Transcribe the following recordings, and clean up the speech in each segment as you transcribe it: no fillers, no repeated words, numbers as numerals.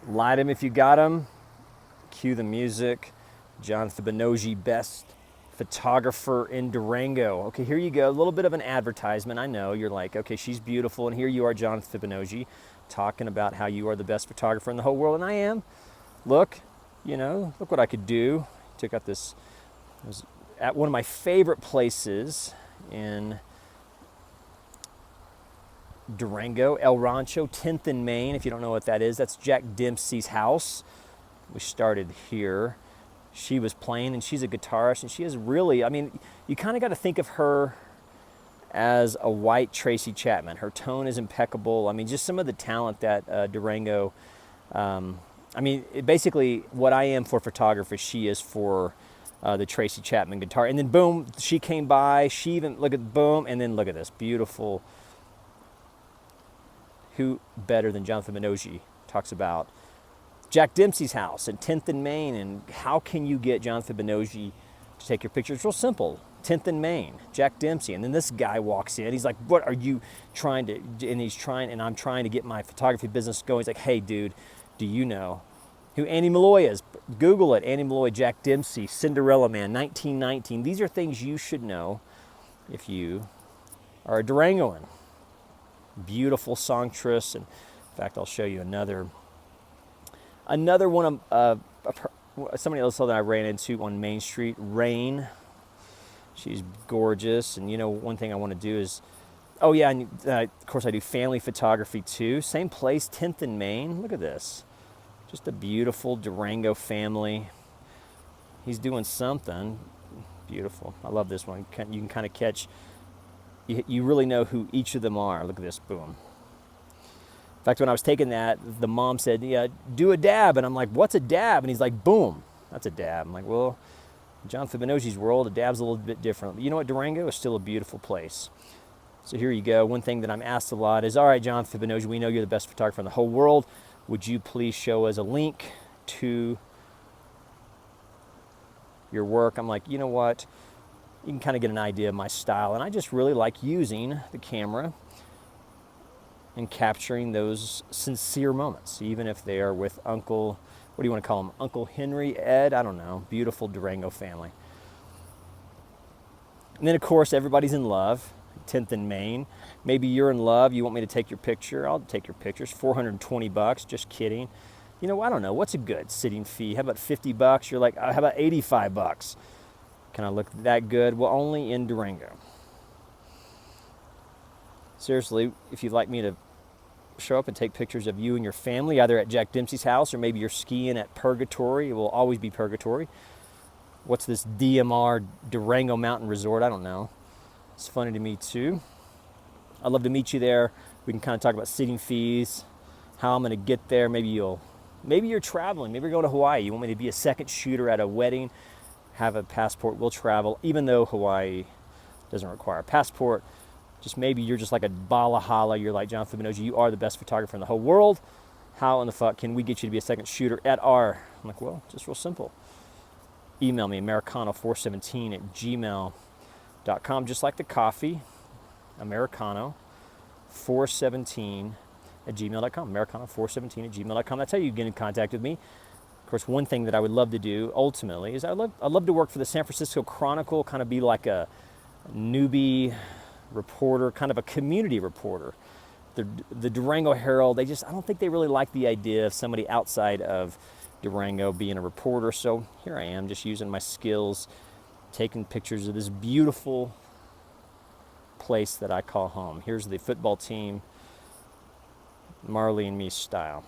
Light 'em if you got 'em. Cue the music. John Fibonojji, best photographer in Durango. Okay, here you go. A little bit of an advertisement. I know you're like, okay, she's beautiful, and here you are, John Fibonojji, talking about how you are the best photographer in the whole world, and I am. Look, look what I could do. Took out this. I was at one of my favorite places in Durango, El Rancho, 10th and Main. If you don't know what that is, that's Jack Dempsey's house. We started here. She was playing, and she's a guitarist, and she is really, I mean, you kind of got to think of her as a white Tracy Chapman. Her tone is impeccable. I mean, just some of the talent that Durango, basically what I am for photography, she is for the Tracy Chapman guitar. And then boom, she came by, she even, look at, boom, and then look at this, beautiful. Who better than John Fibonojji talks about Jack Dempsey's house at 10th and Main, and how can you get John Fibonojji to take your picture? It's real simple. 10th and Main, Jack Dempsey. And then this guy walks in. He's like, what are you trying to, and I'm trying to get my photography business going. He's like, hey, dude, do you know who Andy Malloy is? Google it, Andy Malloy, Jack Dempsey, Cinderella Man, 1919. These are things you should know if you are a Durangoan. Beautiful songstress. And in fact, I'll show you another one of somebody else that I ran into on Main Street, Rain. She's gorgeous. And one thing I want to do is, oh yeah, and of course I do family photography too. Same place, 10th and Main. Look at this. Just a beautiful Durango family. He's doing something beautiful. I love this one. You can kind of catch, you really know who each of them are. Look at this, boom. In fact, when I was taking that, the mom said, yeah, do a dab. And I'm like, what's a dab? And he's like, boom, that's a dab. I'm like, well, John Fibonojji's world, a dab's a little bit different. But you know what? Durango is still a beautiful place. So here you go. One thing that I'm asked a lot is, all right, John Fibonojji, we know you're the best photographer in the whole world. Would you please show us a link to your work? I'm like, you know what? You can kind of get an idea of my style. And I just really like using the camera and capturing those sincere moments, even if they are with Uncle, what do you want to call him? Uncle Henry, Ed, I don't know, beautiful Durango family. And then of course, everybody's in love, 10th and Main. Maybe you're in love, you want me to take your picture, I'll take your pictures, $420, just kidding. I don't know, what's a good sitting fee? How about $50? You're like, how about $85? Can I look that good? Well, only in Durango. Seriously, if you'd like me to show up and take pictures of you and your family, either at Jack Dempsey's house or maybe you're skiing at Purgatory, it will always be Purgatory. What's this DMR, Durango Mountain Resort? I don't know. It's funny to me too. I'd love to meet you there. We can kind of talk about sitting fees, how I'm going to get there. Maybe you're traveling. Maybe you're going to Hawaii. You want me to be a second shooter at a wedding, have a passport, we'll travel, even though Hawaii doesn't require a passport. Just maybe you're just like a Balahala. You're like, John Fibonojji, you are the best photographer in the whole world. How in the fuck can we get you to be a second shooter at our? I'm like, well, just real simple. Email me, americano417@gmail.com, just like the coffee, americano417@gmail.com, americano417@gmail.com. That's how you get in contact with me. Of course, one thing that I would love to do ultimately is I'd love to work for the San Francisco Chronicle, kind of be like a newbie reporter, kind of a community reporter. The Durango Herald, I don't think they really like the idea of somebody outside of Durango being a reporter. So here I am, just using my skills, taking pictures of this beautiful place that I call home. Here's the football team, Marley and me style.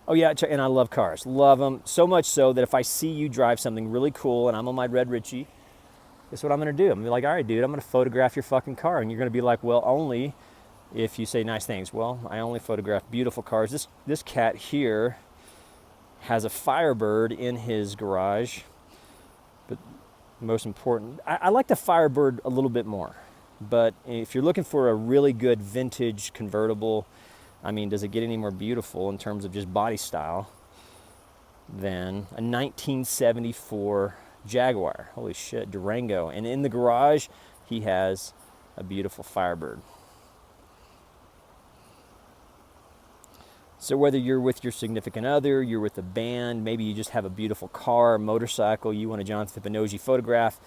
Oh yeah, and I love cars, love them, so much so that if I see you drive something really cool and I'm on my Red Ritchie, guess what I'm going to do? I'm going to be like, all right, dude, I'm going to photograph your fucking car. And you're going to be like, well, only if you say nice things. Well, I only photograph beautiful cars. This cat here has a Firebird in his garage. But most important, I like the Firebird a little bit more. But if you're looking for a really good vintage convertible, does it get any more beautiful in terms of just body style than a 1974 Jaguar? Holy shit, Durango. And in the garage, he has a beautiful Firebird. So whether you're with your significant other, you're with a band, maybe you just have a beautiful car, motorcycle, you want a Jonathan Fibonojji photograph,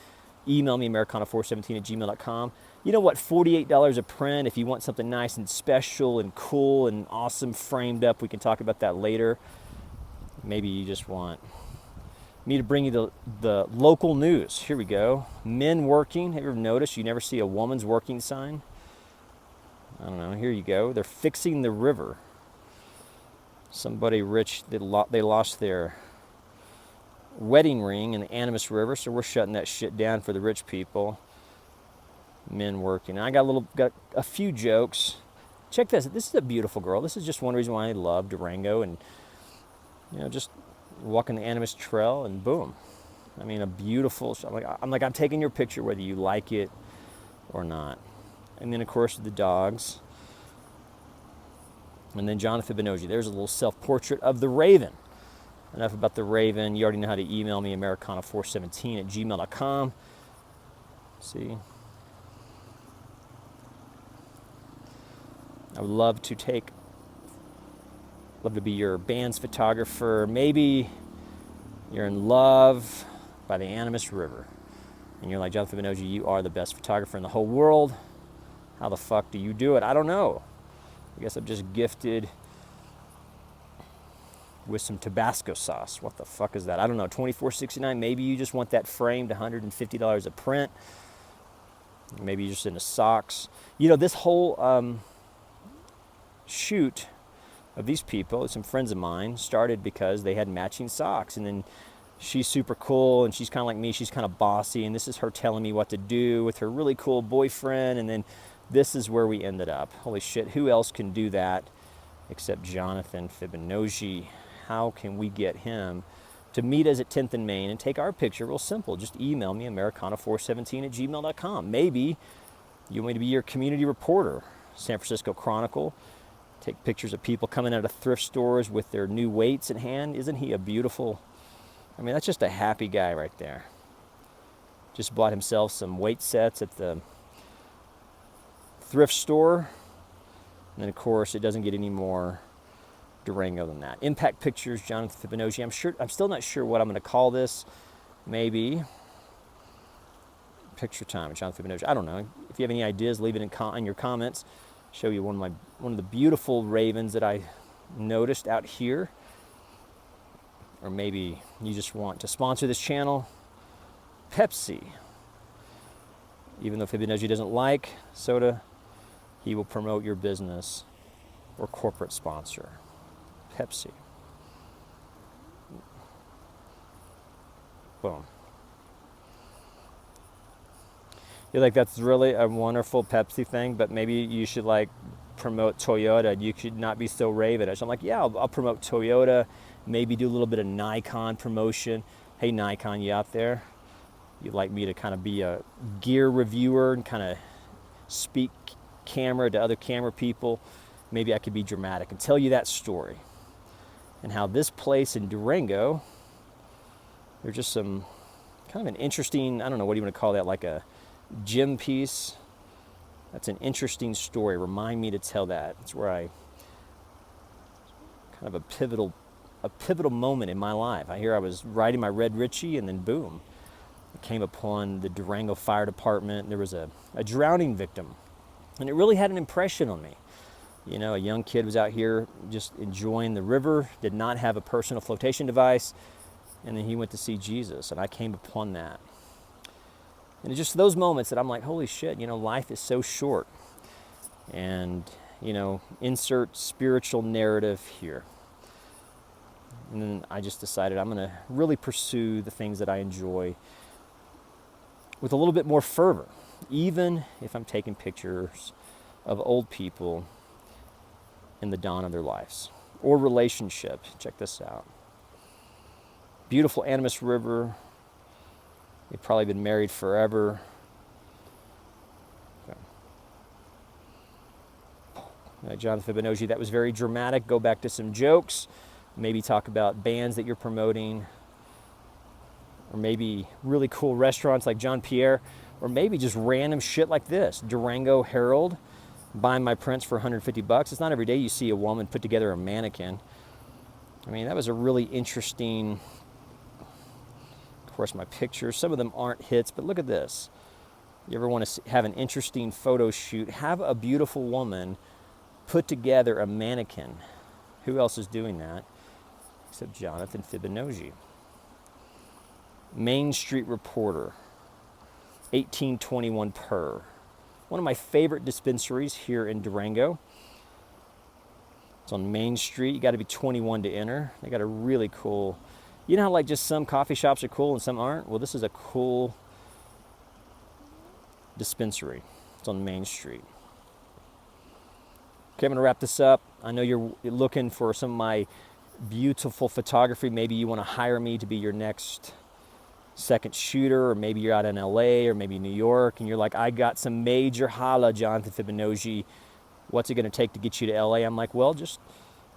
email me, americana417@gmail.com. You know what, $48 a print. If you want something nice and special and cool and awesome framed up, we can talk about that later. Maybe you just want me to bring you the local news. Here we go. Men working. Have you ever noticed you never see a woman's working sign? I don't know. Here you go. They're fixing the river. Somebody rich, they lost their wedding ring in the Animas River, so we're shutting that shit down for the rich people. Men working. I got a few jokes. Check this. This is a beautiful girl. This is just one reason why I love Durango, and just walking the Animas Trail, and boom. I mean, a beautiful. I'm taking your picture whether you like it or not. And then of course the dogs. And then Jonathan Fibonojji. There's a little self-portrait of the Raven. Enough about the Raven. You already know how to email me, americana417@gmail.com. See? I would love to be your band's photographer. Maybe you're in love by the Animas River. And you're like, Jonathan Fibonojji, you are the best photographer in the whole world. How the fuck do you do it? I don't know. I guess I'm just gifted with some Tabasco sauce. What the fuck is that? I don't know. $24.69. Maybe you just want that framed, $150 a print. Maybe you're just into socks. This whole shoot of these people, some friends of mine, started because they had matching socks. And then she's super cool, and she's kind of like me. She's kind of bossy, and this is her telling me what to do with her really cool boyfriend. And then this is where we ended up. Holy shit, who else can do that except Jonathan Fibonojji? How can we get him to meet us at 10th and Main and take our picture? Real simple. Just email me, americana417@gmail.com. Maybe you want me to be your community reporter. San Francisco Chronicle. Take pictures of people coming out of thrift stores with their new weights in hand. Isn't he a beautiful... that's just a happy guy right there. Just bought himself some weight sets at the thrift store. And then, of course, it doesn't get any more Durango than that. Impact Pictures, Jonathan Fibonojji. I'm still not sure what I'm going to call this. Maybe Picture Time, Jonathan Fibonojji. I don't know. If you have any ideas, leave it in your comments. Show you one of the beautiful ravens that I noticed out here. Or maybe you just want to sponsor this channel. Pepsi. Even though Fibonojji doesn't like soda, he will promote your business or corporate sponsor. Pepsi. Boom. You're like, that's really a wonderful Pepsi thing, but maybe you should promote Toyota. You should not be so ravenish. I'm like, yeah, I'll promote Toyota. Maybe do a little bit of Nikon promotion. Hey, Nikon, you out there? You'd like me to kind of be a gear reviewer and kind of speak camera to other camera people? Maybe I could be dramatic and tell you that story. And how this place in Durango, there's just some kind of an interesting, I don't know, what do you want to call that, like a gym piece? That's an interesting story. Remind me to tell that. It's where I kind of a pivotal moment in my life. I was riding my Red Ritchie, and then boom, I came upon the Durango Fire Department. There was a drowning victim, and it really had an impression on me. A young kid was out here just enjoying the river, did not have a personal flotation device, and then he went to see Jesus, and I came upon that. And it's just those moments that I'm like, holy shit, life is so short. And, insert spiritual narrative here. And then I just decided I'm going to really pursue the things that I enjoy with a little bit more fervor, even if I'm taking pictures of old people in the dawn of their lives or relationship. Check this out. Beautiful Animas River. They've probably been married forever. Jonathan Fibonojji, that was very dramatic. Go back to some jokes. Maybe talk about bands that you're promoting. Or maybe really cool restaurants like John Pierre. Or maybe just random shit like this. Durango Herald. buying my prints for 150 bucks. It's not every day you see a woman put together a mannequin. I mean, that was a really interesting, of course, my pictures, some of them aren't hits, but look at this. You ever want to have an interesting photo shoot, have a beautiful woman put together a mannequin. Who else is doing that except Jonathan Fibonojji? Main Street Reporter, $18.21 per. One of my favorite dispensaries here in Durango. It's on Main Street. You got to be 21 to enter. They got a really cool, you know how like just some coffee shops are cool and some aren't? Well, this is a cool dispensary. It's on Main Street. Okay, I'm going to wrap this up. I know you're looking for some of my beautiful photography. Maybe you want to hire me to be your next second shooter, or maybe you're out in LA or maybe New York and you're like, I got some major holla, Jonathan Fibonojji. What's it going to take to get you to LA? I'm like, well, just,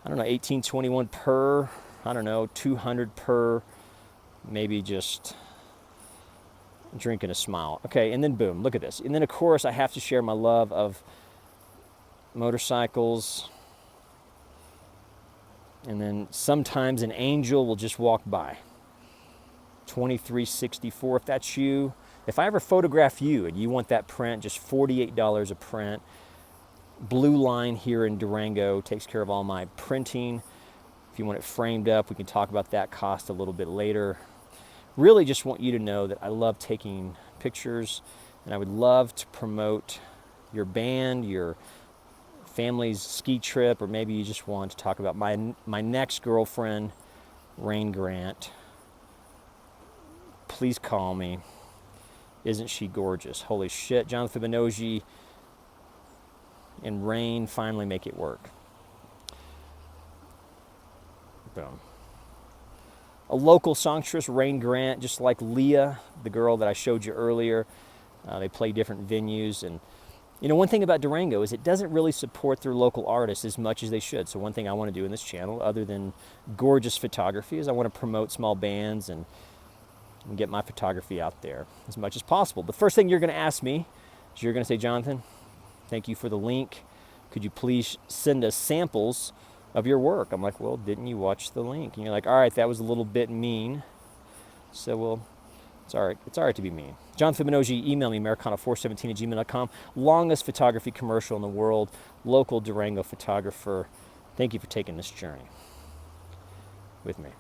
I don't know, 18.21 per, I don't know, 200 per, maybe just drinking a smile. Okay, and then boom, look at this. And then of course I have to share my love of motorcycles. And then sometimes an angel will just walk by. 23.64 if that's you. If I ever photograph you and you want that print, just $48 a print. Blue Line here in Durango takes care of all my printing. If you want it framed up, we can talk about that cost a little bit later. Really just want you to know that I love taking pictures, and I would love to promote your band, your family's ski trip, or maybe you just want to talk about my next girlfriend, Rain Grant. Please call me. Isn't she gorgeous? Holy shit, Jonathan Fibonojji and Rain finally make it work. Boom. A local songstress, Rain Grant, just like Leah, the girl that I showed you earlier. They play different venues. And, you know, one thing about Durango is it doesn't really support their local artists as much as they should. So one thing I want to do in this channel, other than gorgeous photography, is I want to promote small bands and get my photography out there as much as possible. The first thing you're going to ask me is you're going to say, Jonathan, thank you for the link. Could you please send us samples of your work? I'm like, well, didn't you watch the link? And you're like, all right, that was a little bit mean. So, well, it's all right. It's all right to be mean. John Fibonojji, email me, Americana417@gmail.com. Longest photography commercial in the world, local Durango photographer. Thank you for taking this journey with me.